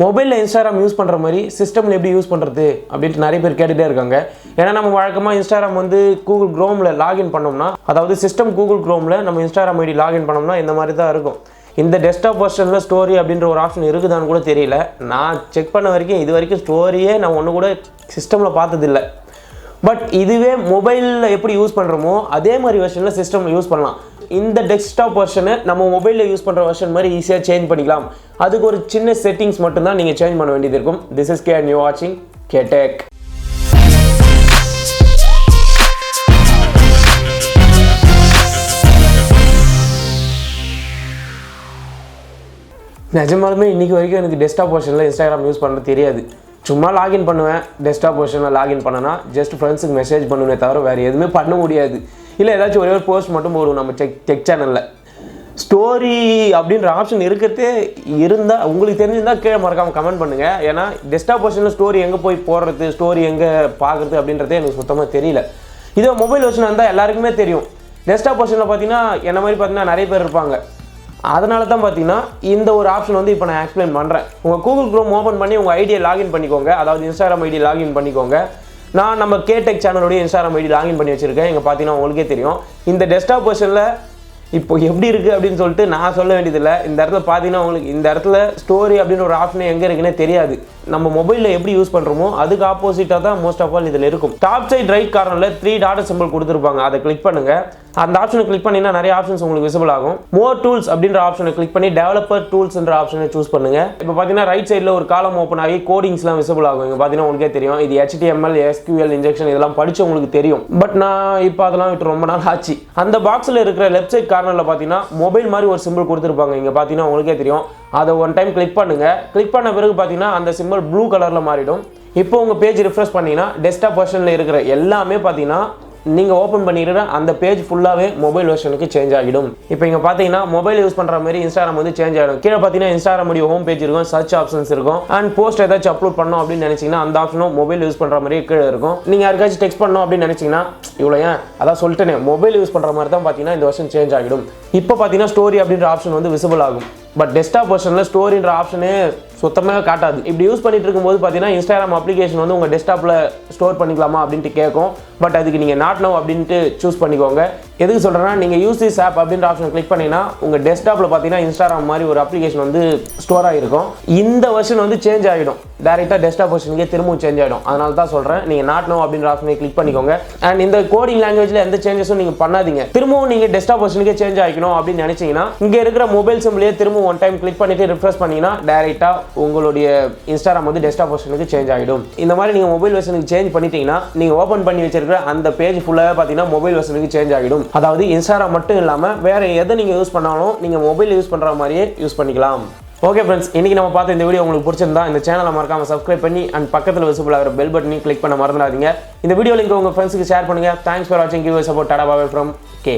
மொபைலில் Instagram use பண்ணுற மாதிரி சிஸ்டமில் எப்படி யூஸ் பண்ணுறது அப்படின்ட்டு நிறைய பேர் கேட்டுகிட்டே இருக்காங்க. ஏன்னா நம்ம வழக்கமாக இன்ஸ்டாகிராம் வந்து கூகுள் க்ரோமில் லாகின் பண்ணோம்னா, அதாவது சிஸ்டம் கூகுள் க்ரோமில் நம்ம இன்ஸ்டாகிராம் ஐடி லாகின் பண்ணோம்னா இந்த மாதிரி தான் இருக்கும். இந்த டெஸ்க்டாப் வெர்ஷனில் ஸ்டோரி அப்படின்ற ஒரு ஆப்ஷன் இருக்குதான்னு கூட தெரியல. நான் செக் பண்ண வரைக்கும் இது வரைக்கும் ஸ்டோரியே நான் ஒன்று கூட சிஸ்டமில் பார்த்ததில்லை. பட் இதுவே மொபைலில் எப்படி யூஸ் பண்ணுறோமோ அதே மாதிரி வெர்ஷனில் சிஸ்டமில் யூஸ் பண்ணலாம். இந்த டெஸ்க்டாப் வெர்ஷனை நம்ம மொபைலில் யூஸ் பண்ணுற வெர்ஷன் மாதிரி ஈஸியாக சேஞ்ச் பண்ணிக்கலாம். அதுக்கு ஒரு சின்ன செட்டிங்ஸ் மட்டும்தான் நீங்கள் சேஞ்ச் பண்ண வேண்டியது இருக்கும். This is K and you வாட்சிங் கே டெக். நிஜமாலுமே இன்றைக்கி வரைக்கும் எனக்கு டெஸ்க்டாப் வெர்ஷனில் இன்ஸ்டாகிராம் யூஸ் பண்ண தெரியாது. சும்மா லாகின் பண்ணுவேன். டெஸ்க்டாப் வெர்ஷனில் லாகின் பண்ணனா ஜஸ்ட் ஃப்ரெண்ட்ஸுக்கு மெசேஜ் பண்ணுவேனே தவிர வேறு எதுவுமே பண்ண முடியாது. இல்லை ஏதாச்சும் ஒரே ஒரு போஸ்ட் மட்டும் போடுவோம் நம்ம டெக் சேனலில். ஸ்டோரி அப்படின்ற ஆப்ஷன் இருக்கிறதே இருந்தால் உங்களுக்கு தெரிஞ்சிருந்தால் கீழே மறக்காமல் கமெண்ட் பண்ணுங்கள். ஏன்னா டெஸ்க்டாப் வெர்ஷனில் ஸ்டோரி எங்கே போய் போடுறது, ஸ்டோரி எங்கே பார்க்குறது அப்படின்றதே எனக்கு சுத்தமாக தெரியல. இதே மொபைல் வெர்ஷன் இருந்தால் எல்லாருக்குமே தெரியும். டெஸ்க்டாப் வெர்ஷனில் பார்த்தீங்கன்னா என்ன மாதிரி பார்த்தீங்கன்னா நிறைய பேர் இருப்பாங்க. அதனால தான் பார்த்தீங்கன்னா இந்த ஒரு ஆப்ஷன் வந்து இப்போ நான் எக்ஸ்பிளைன் பண்ணுறேன். உங்கள் கூகுள் க்ரோம் ஓப்பன் பண்ணி உங்கள் ஐடியை லாகின் பண்ணிக்கோங்க. அதாவது இன்ஸ்டாகிராம் ஐடி லாகின் பண்ணிக்கோங்க. நான் நம்ம கேடெக் சேனலோடைய இன்ஸ்டாகிராம் ஐடி லாகின் பண்ணி வச்சுருக்கேன். இங்கே பார்த்தீங்கன்னா உங்களுக்கே தெரியும். இந்த டெஸ்க்டாப் வெர்ஷனில் இப்போ எப்படி இருக்குது அப்படின்னு சொல்லிட்டு நான் சொல்ல வேண்டியதில்லை. இந்த இடத்துல பார்த்தீங்கன்னா உங்களுக்கு இந்த இடத்துல ஸ்டோரி அப்படின்ற ஒரு ஆப்ஷன் எங்கே இருக்குன்னே தெரியாது. நம்ம மொபைலில் எப்படி யூஸ் பண்ணுறோமோ அதுக்கு ஆப்போசிட்டாக தான் மோஸ்ட் ஆஃப் ஆல் இதில் இருக்கும். டாப் சைட் ரைட் கார்னரில் 3 டாட் சிம்பிள் கொடுத்துருப்பாங்க. அதை கிளிக் பண்ணுங்கள். அந்த ஆப்ஷனை கிளிக் பண்ணிங்கன்னா நிறைய ஆப்ஷன்ஸ் உங்களுக்கு விசிபிள் ஆகும். மோர் டூல்ஸ் அப்படின்ற ஆப்ஷனை கிளிக் பண்ணி டெவலப்பர் டூல்ஸ்ன்ற ஆப்ஷனை சூஸ் பண்ணுங்கள். இப்போ பார்த்தீங்கன்னா ரைட் சைடில் ஒரு காலம் ஓப்பன் ஆகி கோடிங்ஸ்லாம் விசிபிள் ஆகும். இங்கே பார்த்தீங்கன்னா உங்களுக்கே தெரியும். இது HTML, SQL, இன்ஜெக்ஷன் இதெல்லாம் படித்து உங்களுக்கு தெரியும். பட் நான் இப்போ அதெல்லாம் விட்டு ரொம்ப நாள் ஆச்சு. அந்த பாக்ஸில் இருக்கிற லெஃப்ட் சைட் கார்னரில் பார்த்தீங்கன்னா மொபைல் மாதிரி ஒரு சிம்பிள் கொடுத்துருப்பாங்க. இங்கே பார்த்தீங்கன்னா உங்களுக்கே தெரியும். அதை ஒன் டைம் கிளிக் பண்ணுங்கள். கிளிக் பண்ண பிறகு பார்த்தீங்கன்னா அந்த சிம்பிள் ப்ளூ கலரில் மாறிடும். இப்போ உங்கள் பேஜ் ரிஃப்ரெஷ் பண்ணிங்கன்னா டெஸ்க்டாப் வெர்ஷனில் இருக்கிற எல்லாமே பார்த்தீங்கன்னா நீங்கள் ஓப்பன் பண்ணிடுற அந்த பேஜ் ஃபுல்லாகவே மொபைல் வெர்ஷனுக்கு சேஞ்ச் ஆகிடும். இப்போ இங்கே பார்த்தீங்கன்னா மொபைல் யூஸ் பண்ணுற மாதிரி இன்ஸ்டாகிராம் வந்து சேஞ்ச் ஆகிடும். கீழே பார்த்தீங்கன்னா இன்ஸ்டாகிராம் உடைய ஹோம் பேஜ் இருக்கும், சர்ச் ஆப்ஷன்ஸ் இருக்கும், அண்ட் போஸ்ட் ஏதாச்சும் அப்லோட் பண்ணணும் அப்படின்னு நினச்சிங்கன்னா அந்த ஆப்ஷனும் மொபைல் யூஸ் பண்ணுற மாதிரியே கீழே இருக்கும். நீங்கள் யாருக்காச்சும் டெக்ஸ்ட் பண்ணணும் அப்படின்னு நினச்சிங்கன்னா இவ்வளோ ஏன் அதான் சொல்லிட்டேனே மொபைல் யூஸ் பண்ணுற மாதிரி தான் பார்த்தீங்கன்னா இந்த வெர்ஷன் சேஞ்ச் ஆகிடும். இப்போ பார்த்தீங்கன்னா ஸ்டோரி அப்படின்ற ஆப்ஷன் வந்து விசிபிள் ஆகும். பட் டெஸ்க்டாப் வெர்ஷனில் ஸ்டோரின்ற ஆப்ஷனே சுத்தமாக காட்டாது. இப்படி யூஸ் பண்ணிட்டு இருக்கும்போது பார்த்தீங்கன்னா இன்ஸ்டாகிராம் அப்ளிகேஷன் வந்து உங்கள் டெஸ்க்டாப்பில் ஸ்டோர் பண்ணிக்கலாமா அப்படின்ட்டு கேட்கும். பட் அதுக்கு நீங்கள் நாட் நவ் அப்படின்ட்டு சூஸ் பண்ணிக்கோங்க. எதுக்கு சொல்கிறேன்னா நீங்கள் யூஸ் திஸ் ஆப் அப்படின்ற ஆப்ஷன் கிளிக் பண்ணிங்கன்னா உங்கள் டெஸ்க்டாப்பில் பார்த்தீங்கன்னா இன்ஸ்டாகிராம் மாதிரி ஒரு அப்ளிகேஷன் வந்து ஸ்டோர் ஆகிருக்கும். இந்த வெர்ஷன் வந்து சேஞ்ச் ஆகிடும். டேரெக்டாக டெஸ்க்டாப் வெர்ஷனுக்கே திரும்பவும் சேஞ்ச் ஆகிடும். அதனால தான் சொல்கிறேன் நீங்கள் நாட் நவ் அப்படின்ற ஆப்ஷனை கிளிக் பண்ணிக்கோங்க. அண்ட் இந்த கோடிங் லாங்குவேஜில் எந்த சேஞ்சஸும் நீங்கள் பண்ணாதீங்க. திரும்பவும் நீங்கள் டெஸ்க்டாப் வெர்ஷனுக்கே சேஞ்ச் ஆகிக்கணும் அப்படின்னு நினச்சிங்கன்னா இங்கே இருக்கிற மொபைல் சிம்பிளையே திரும்பவும் ஒன் டைம் கிளிக் பண்ணிட்டு ரிஃப்ரெஷ் பண்ணிங்கன்னா டேரெக்டாக உங்களுடைய இன்ஸ்டாகிராம் வந்து டெஸ்க்டாப் வெர்ஷனுக்கு சேஞ்ச் ஆகிடும். இந்த மாதிரி நீங்கள் மொபைல் வெர்ஷனுக்கு சேஞ்ச் பண்ணிட்டீங்கன்னா நீங்கள் ஓப்பன் பண்ணி வச்சிருக்கிற அந்த பேஜ் ஃபுல்லாக பார்த்தீங்கன்னா மொபைல் வெர்ஷனுக்கு சேஞ்ச் ஆகிடும். அதாவது இன்ஸ்டாகிராம் மட்டும் இல்லாமல் வேறு எதை நீங்கள் யூஸ் பண்ணாலும் நீங்கள் மொபைல் யூஸ் பண்ணுற மாதிரியே யூஸ் பண்ணிக்கலாம். ஓகே ஃப்ரெண்ட்ஸ், இன்றைக்கி நம்ம பார்த்த இந்த வீடியோ உங்களுக்கு பிடிச்சிருந்தா இந்த சேனலை மறக்காமல் சப்ஸ்கிரைப் பண்ணி அண்ட் பக்கத்தில் விசிபிள் ஆகிற பெல் பட்டனையும் கிளிக் பண்ண மறந்துடாதீங்க. இந்த வீடியோ லிங்க் உங்கள் ஃப்ரெண்ட்ஸுக்கு ஷேர் பண்ணுங்கள். தேங்க்ஸ் ஃபார் வாட்சிங். Give us support. Tata bye from K.